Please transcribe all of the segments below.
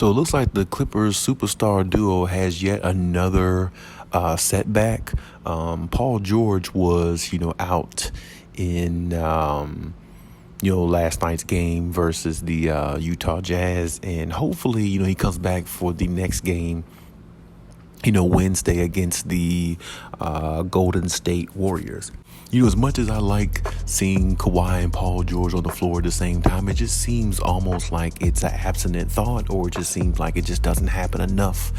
So it looks like the Clippers superstar duo has yet another setback. Paul George was, out in, last night's game versus the Utah Jazz. And hopefully, he comes back for the next game, Wednesday against the Golden State Warriors. As much as I like seeing Kawhi and Paul George on the floor at the same time, it just seems almost like it's an abstinent thought, or it just seems like it just doesn't happen enough,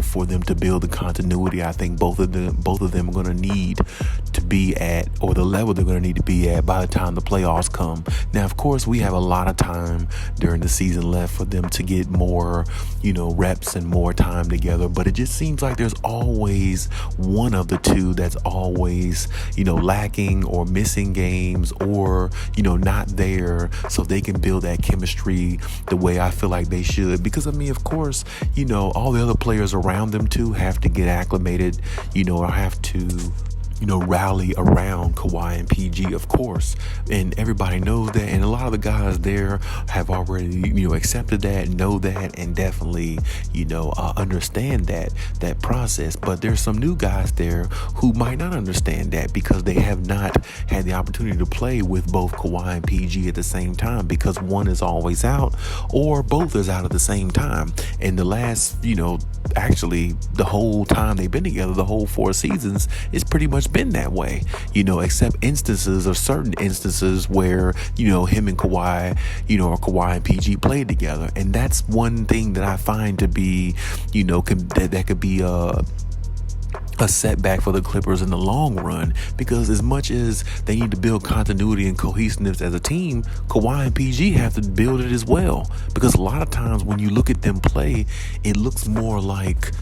for them to build the continuity. I think both of them are going to need to be at, or the level they're going to need to be at by the time the playoffs come. Now, of course, we have a lot of time during the season left for them to get more, reps and more time together, but it just seems like there's always one of the two that's always, lacking or missing games or, not there, so they can build that chemistry the way I feel like they should. Because, of course, all the other players around them too have to get acclimated, or have to rally around Kawhi and PG, of course, and everybody knows that, and a lot of the guys there have already, accepted that, know that, and definitely, understand that process. But there's some new guys there who might not understand that because they have not had the opportunity to play with both Kawhi and PG at the same time, because one is always out or both is out at the same time. And the last, actually the whole time they've been together, the whole 4 seasons, it's pretty much been that way, except certain instances where, him and Kawhi, or Kawhi and PG played together. And that's one thing that I find to be, that could be a setback for the Clippers in the long run, because as much as they need to build continuity and cohesiveness as a team, Kawhi and PG have to build it as well. Because a lot of times when you look at them play, it looks more like,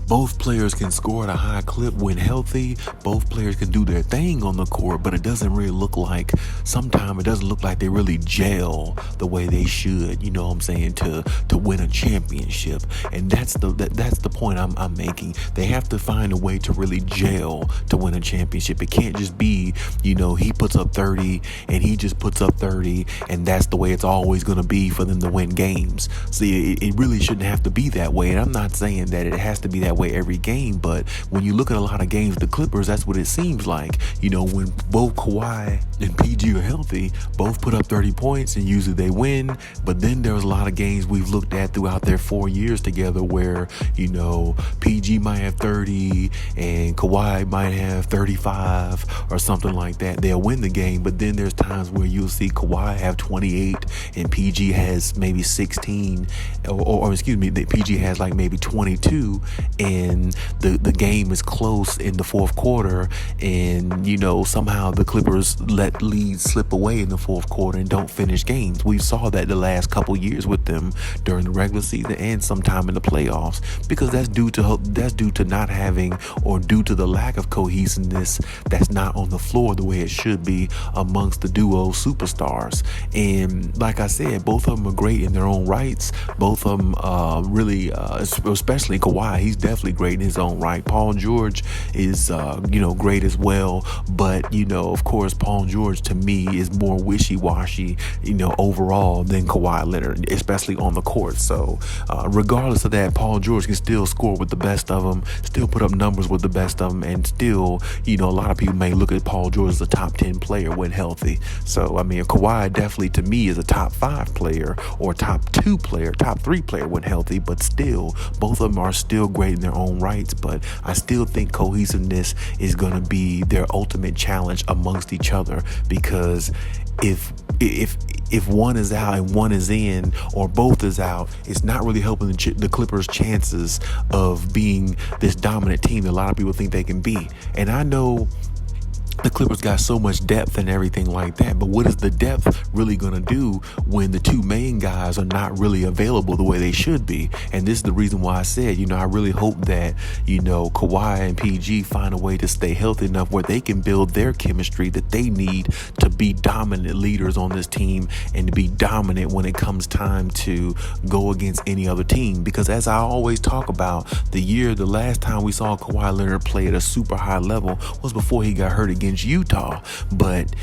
both players can score at a high clip when healthy. Both players can do their thing on the court, but it doesn't really look like, sometimes it doesn't look like they really gel the way they should, to win a championship. And that's the point I'm making. They have to find a way to really gel to win a championship. It can't just be, he puts up 30 and he just puts up 30, and that's the way it's always going to be for them to win games. See, it really shouldn't have to be that way. And I'm not saying that it has to be that way every game, but when you look at a lot of games, the Clippers, that's what it seems like. When both Kawhi and PG are healthy, both put up 30 points and usually they win. But then there's a lot of games we've looked at throughout their 4 years together where, PG might have 30 and Kawhi might have 35 or something like that. They'll win the game, but then there's times where you'll see Kawhi have 28 and PG has maybe 16, or excuse me, that PG has like maybe 22, and the game is close in the fourth quarter, and somehow the Clippers let leads slip away in the fourth quarter and don't finish games. We saw that the last couple years with them during the regular season and sometime in the playoffs, because that's due to not having, or due to the lack of cohesiveness that's not on the floor the way it should be amongst the duo superstars. And like I said, both of them are great in their own rights. Both of them really, especially Kawhi, he's definitely great in his own right. Paul George is, great as well. But, of course, Paul George to me is more wishy-washy, overall than Kawhi Leonard, especially on the court. So regardless of that, Paul George can still score with the best of them, still put up numbers with the best of them, and still, a lot of people may look at Paul George as a top 10 player when healthy. So, Kawhi definitely to me is a top 5 player or top 2 player, top 3 player when healthy, but still, both of them are still great in their own rights. But I still think cohesiveness is going to be their ultimate challenge amongst each other, because if one is out and one is in, or both is out, it's not really helping the Clippers' chances of being this dominant team that a lot of people think they can be. And I know the Clippers got so much depth and everything like that, but what is the depth really going to do when the two main guys are not really available the way they should be? And this is the reason why I said, I really hope that, Kawhi and PG find a way to stay healthy enough where they can build their chemistry that they need to be dominant leaders on this team and to be dominant when it comes time to go against any other team. Because as I always talk about, the last time we saw Kawhi Leonard play at a super high level was before he got hurt against against Utah. But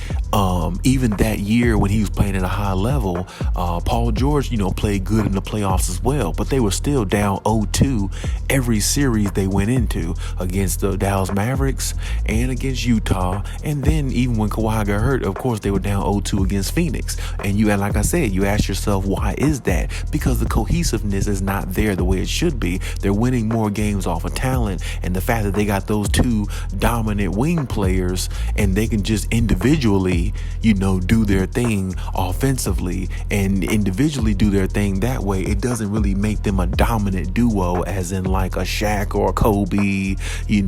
even that year when he was playing at a high level, Paul George, played good in the playoffs as well. But they were still down 0-2 every series they went into against the Dallas Mavericks and against Utah. And then even when Kawhi got hurt, of course, they were down 0-2 against Phoenix. And like I said, you ask yourself, why is that? Because the cohesiveness is not there the way it should be. They're winning more games off of talent, and the fact that they got those two dominant wing players and they can just individually, do their thing offensively and individually do their thing that way, it doesn't really make them a dominant duo as in like a Shaq or a Kobe,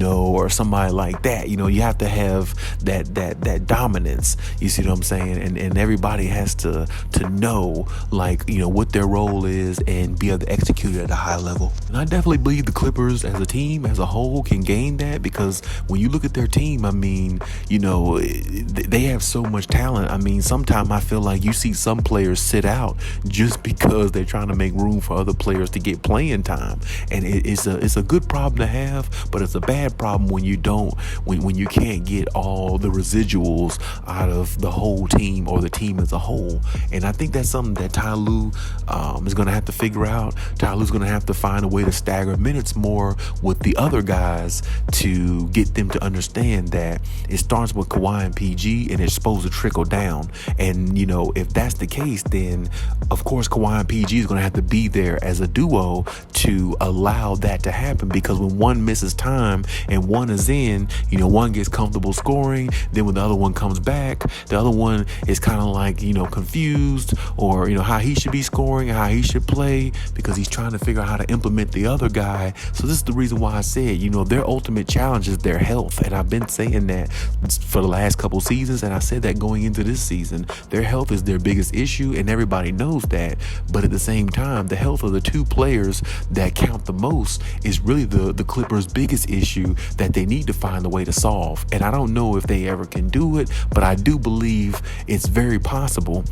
or somebody like that. You have to have that dominance. You see what I'm saying? And everybody has to know, what their role is and be able to execute it at a high level. And I definitely believe the Clippers as a team, as a whole, can gain that, because when you look at their team, they have so much talent. Sometimes I feel like you see some players sit out just because they're trying to make room for other players to get playing time. And it's a good problem to have, but it's a bad problem when you can't get all the residuals out of the whole team or the team as a whole. And I think that's something that Ty Lue is going to have to figure out. Ty Lue's going to have to find a way to stagger minutes more with the other guys to get them to understand that it starts with Kawhi and PG and it's supposed to trickle down. And, if that's the case, then of course Kawhi and PG is going to have to be there as a duo to allow that to happen, because when one misses time and one is in, one gets comfortable scoring, then when the other one comes back, the other one is kind of like, confused, or, how he should be scoring, how he should play, because he's trying to figure out how to implement the other guy. So this is the reason why I said, their ultimate challenge is their health. And I've been saying that for the last couple seasons, and I said that going into this season. Their health is their biggest issue, and everybody knows that. But at the same time, the health of the two players that count the most is really the Clippers' biggest issue that they need to find a way to solve. And I don't know if they ever can do it, but I do believe it's very possible,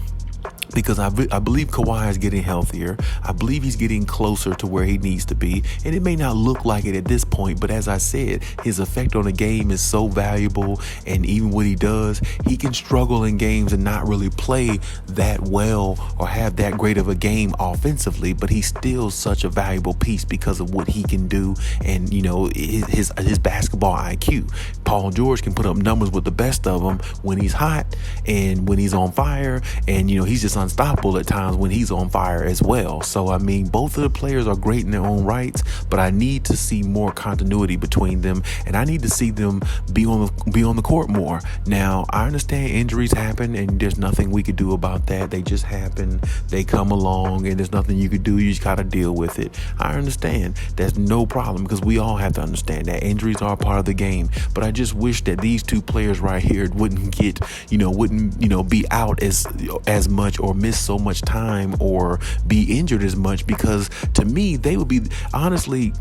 because I believe Kawhi is getting healthier. I believe he's getting closer to where he needs to be. And it may not look like it at this point, but as I said, his effect on the game is so valuable. And even what he does, he can struggle in games and not really play that well or have that great of a game offensively, but he's still such a valuable piece because of what he can do and, his basketball IQ. Paul George can put up numbers with the best of them when he's hot and when he's on fire, and, he's just unstoppable at times when he's on fire as well. So both of the players are great in their own rights, but I need to see more continuity between them, and I need to see them be on the court more. Now, I understand injuries happen, and there's nothing we could do about that. They just happen. They come along, and there's nothing you could do. You just gotta deal with it. I understand. That's no problem, because we all have to understand that injuries are a part of the game. But I just wish that these two players right here wouldn't get, be out as much or miss so much time or be injured as much, because to me, they would be, honestly,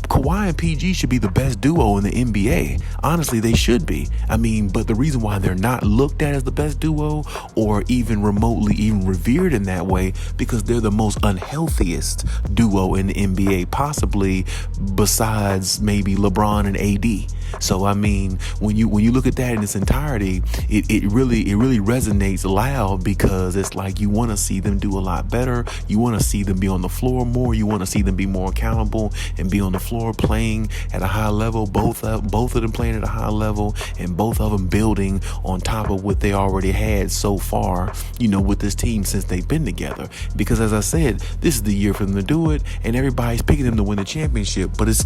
Kawhi and PG should be the best duo in the NBA. Honestly, they should be. But the reason why they're not looked at as the best duo or even remotely even revered in that way, because they're the most unhealthiest duo in the NBA, possibly besides maybe LeBron and AD. So when you look at that in its entirety, it really resonates loud, because it's like you want to see them do a lot better. You want to see them be on the floor more. You want to see them be more accountable and be on the floor playing at a high level. Both of them playing at a high level, and both of them building on top of what they already had so far, with this team since they've been together. Because as I said, this is the year for them to do it, and everybody's picking them to win the championship. But it's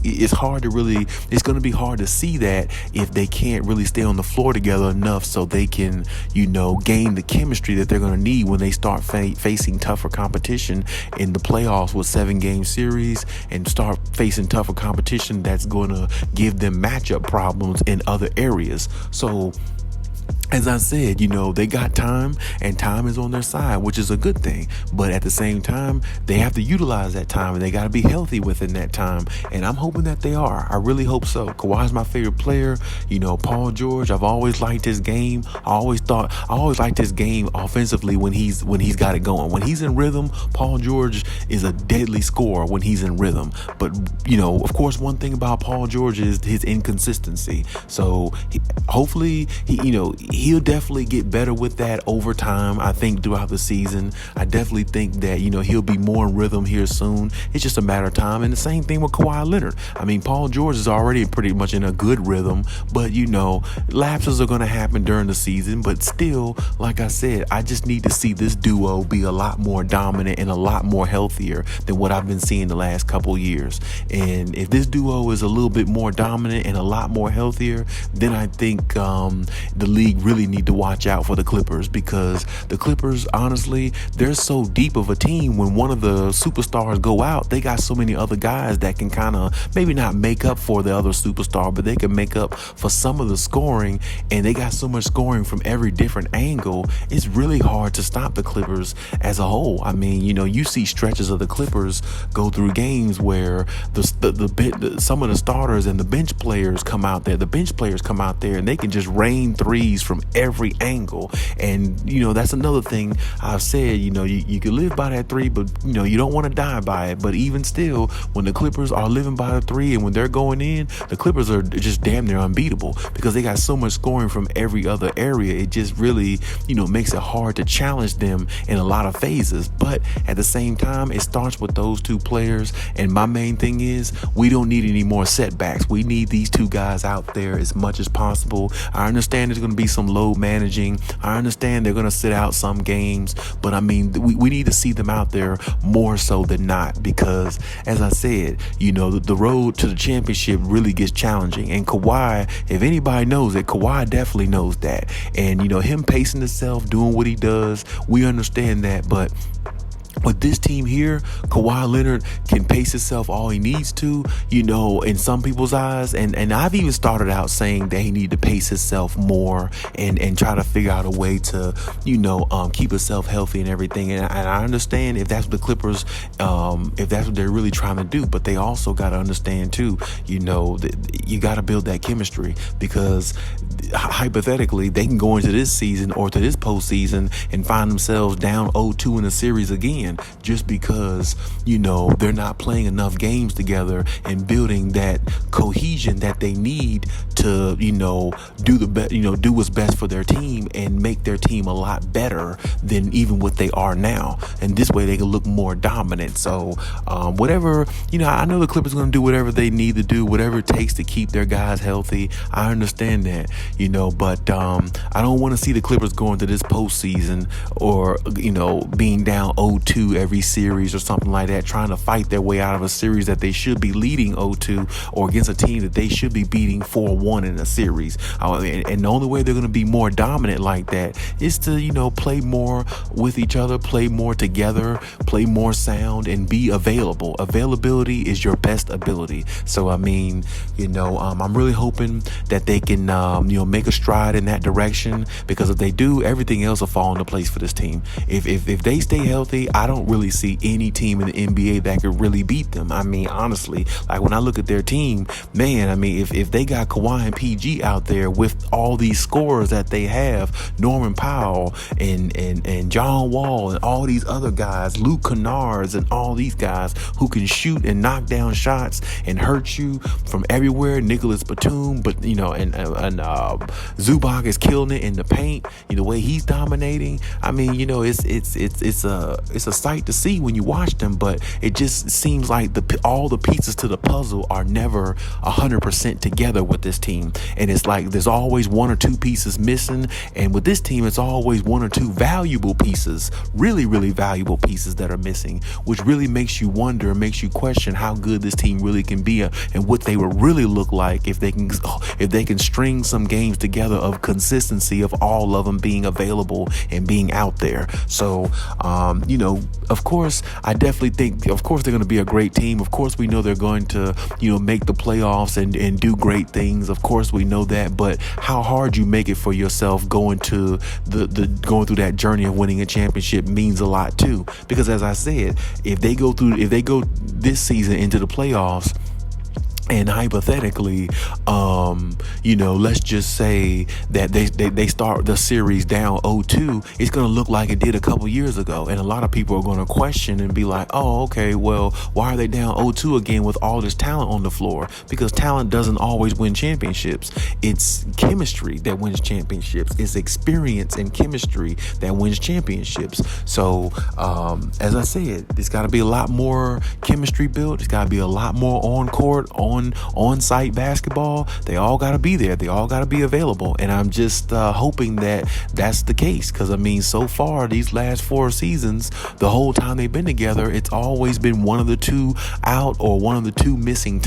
going to be hard to see that if they can't really stay on the floor together enough so they can, gain the chemistry that they're going to need when they start facing tougher competition in the playoffs with 7-game series, and start facing tougher competition that's going to give them matchup problems in other areas. So as I said, they got time and time is on their side, which is a good thing. But at the same time, they have to utilize that time and they got to be healthy within that time. And I'm hoping that they are. I really hope so. Kawhi's my favorite player. Paul George, I've always liked his game. I always liked his game offensively when he's got it going. When he's in rhythm, Paul George is a deadly scorer when he's in rhythm. But, of course, one thing about Paul George is his inconsistency. So hopefully, he'll definitely get better with that over time. I think throughout the season, I definitely think that, he'll be more in rhythm here soon. It's just a matter of time. And the same thing with Kawhi Leonard. I mean, Paul George is already pretty much in a good rhythm, but lapses are going to happen during the season. But still, like I said, I just need to see this duo be a lot more dominant and a lot more healthier than what I've been seeing the last couple years. And if this duo is a little bit more dominant and a lot more healthier, then I think the league really need to watch out for the Clippers, because the Clippers, honestly, they're so deep of a team. When one of the superstars go out, they got so many other guys that can kind of maybe not make up for the other superstar, but they can make up for some of the scoring, and they got so much scoring from every different angle. It's really hard to stop the Clippers as a whole. I mean, you see stretches of the Clippers go through games where some of the starters and the bench players come out there. The bench players come out there and they can just rain threes from every angle. And, that's another thing I've said, you can live by that three, but, you don't want to die by it. But even still, when the Clippers are living by the three and when they're going in, the Clippers are just damn near unbeatable because they got so much scoring from every other area. It just really, makes it hard to challenge them in a lot of phases. But at the same time, it starts with those two players. And my main thing is we don't need any more setbacks. We need these two guys out there as much as possible. I understand there's going to be some load managing. I understand they're going to sit out some games, but I mean, we need to see them out there more so than not, because as I said, the road to the championship really gets challenging. And Kawhi, if anybody knows it, Kawhi definitely knows that. And, him pacing himself, doing what he does, we understand that. But with this team here, Kawhi Leonard can pace himself all he needs to, in some people's eyes. And I've even started out saying that he need to pace himself more and try to figure out a way to, keep himself healthy and everything. And I understand if that's what the Clippers, if that's what they're really trying to do. But they also got to understand too, that you got to build that chemistry, because hypothetically they can go into this season or to this postseason and find themselves down 0-2 in a series again, just because they're not playing enough games together and building that cohesion that they need to do what's best for their team and make their team a lot better than even what they are now. And this way they can look more dominant. So whatever, I know the Clippers are going to do whatever they need to do, whatever it takes to keep their guys healthy. I understand that, but I don't want to see the Clippers going to this postseason or being down 0-2 every series or something like that, trying to fight their way out of a series that they should be leading 0-2, or against a team that they should be beating 4-1 in a series. And the only way they're going to be more dominant like that is to, play more with each other, play more together, play more sound, and be available. Availability is your best ability. So, I mean, I'm really hoping that they can, make a stride in that direction, because if they do, everything else will fall into place for this team. If they stay healthy, I don't really see any team in the NBA that could really beat them. I mean, honestly, like when I look at their team, man, I mean, if they got Kawhi and PG out there with all these scorers that they have, Norman Powell and John Wall and all these other guys, Luke Kennards and all these guys who can shoot and knock down shots and hurt you from everywhere, Nicholas Batum, but Zubac is killing it in the paint. The way he's dominating, I mean, it's a sight to see when you watch them, but it just seems like all the pieces to the puzzle are never 100% together with this team. And it's like there's always one or two pieces missing. And with this team, it's always one or two valuable pieces, really, really valuable pieces that are missing, which really makes you wonder, makes you question how good this team really can be and what they would really look look like if they can string some games together of consistency of all of them being available and being out there. So, of course, I definitely think, of course, they're going to be a great team. Of course, we know they're going to, make the playoffs and do great things. Of course, we know that. But how hard you make it for yourself going to going through that journey of winning a championship means a lot too. Because as I said, if they go this season into the playoffs, and hypothetically, let's just say that they start the series down 0-2, it's going to look like it did a couple years ago. And a lot of people are going to question and be like, oh, okay, well, why are they down 0-2 again with all this talent on the floor? Because talent doesn't always win championships. It's chemistry that wins championships. It's experience and chemistry that wins championships. So, as I said, there's got to be a lot more chemistry built. There's got to be a lot more on-site basketball. They all got to be there. They all got to be available. And I'm just hoping that that's the case. Because, so far, these last 4 seasons, the whole time they've been together, it's always been one of the two out or one of the two missing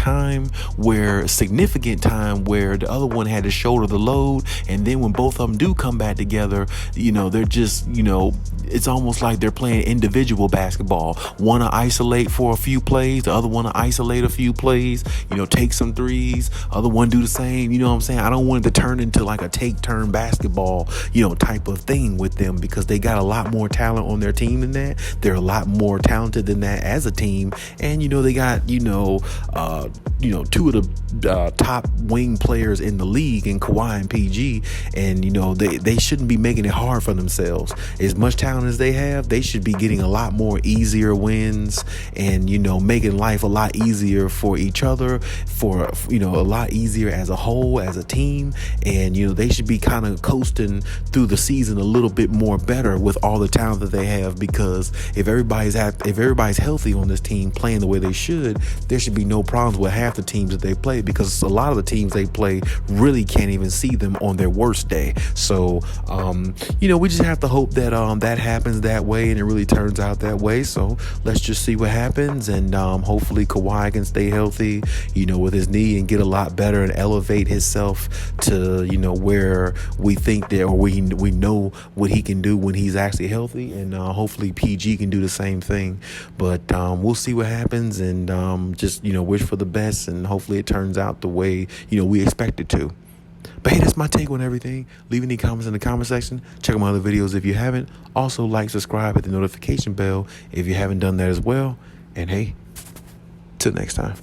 significant time where the other one had to shoulder the load. And then when both of them do come back together, they're just, it's almost like they're playing individual basketball. One to isolate for a few plays, the other one to isolate a few plays, take some threes, other one do the same. You know what I'm saying? I don't want it to turn into like a take-turn basketball, type of thing with them, because they got a lot more talent on their team than that. They're a lot more talented than that as a team. And, they got, two of the top wing players in the league in Kawhi and PG. And, they shouldn't be making it hard for themselves. As much talent as they have, they should be getting a lot more easier wins and, making life a lot easier for each other, for, a lot easier as a whole, as a team. And, they should be kind of coasting through the season a little bit more better with all the talent that they have, because if everybody's healthy on this team playing the way they should, there should be no problems with half the teams that they play, because a lot of the teams they play really can't even see them on their worst day. So, we just have to hope that that happens that way and it really turns out that way. So let's just see what happens, and hopefully Kawhi can stay healthy, with his knee, and get a lot better and elevate himself to, where we think that, or we know what he can do when he's actually healthy. And hopefully PG can do the same thing. But we'll see what happens, and just, wish for the best, and hopefully it turns out the way, we expect it to. But hey, that's my take on everything. Leave any comments in the comment section. Check out my other videos if you haven't. Also, like, subscribe, hit the notification bell if you haven't done that as well. And hey, till next time.